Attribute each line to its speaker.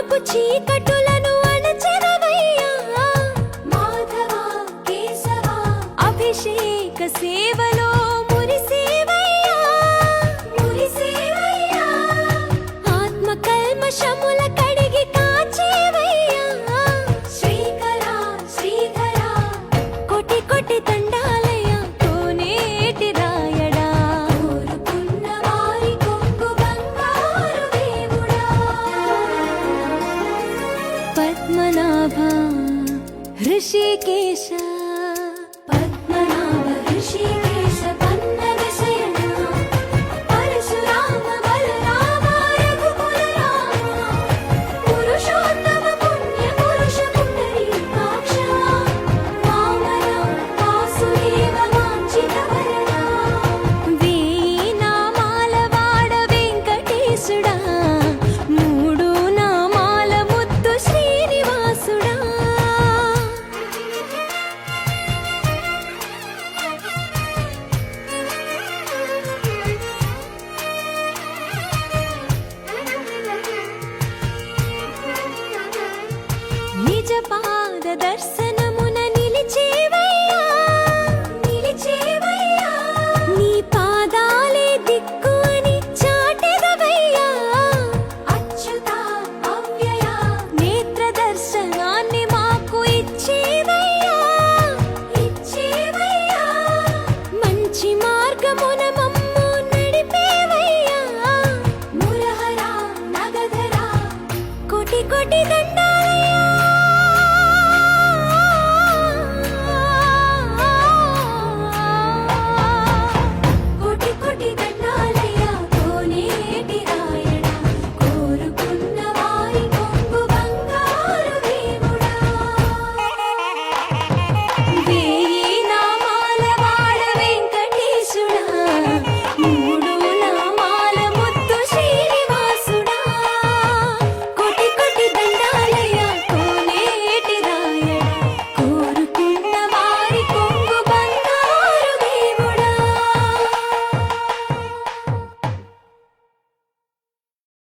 Speaker 1: పాపపు చీకటులను అణచెదవయ్యా మాధవ కేశవ అభిషేక సేవలో మురిసేవయ్యా ఆత్మ కల్మషముల కడిగి కాచేవయ్యా శ్రీధర కోటి కోటి దండాలయ్యా కోనేటి రాయడా కోరుకున్న వారి కొంగు బంగారు దేవుడా పద్మనాభ హృషికేశ పద్మనాభ హృషికేశ పన్నగ శయన పరశురామ బలరామ రఘుకుల రామ పురుషోత్తమ పుణ్య పురుష పుండరీకాక్ష వామన వాసుదేవ వాంఛిత వరద వేయి నామాల వాడ వెంకటేశుడా మూడు నామాల ముద్దు శ్రీనివాసుడా నిజ పాద దర్శన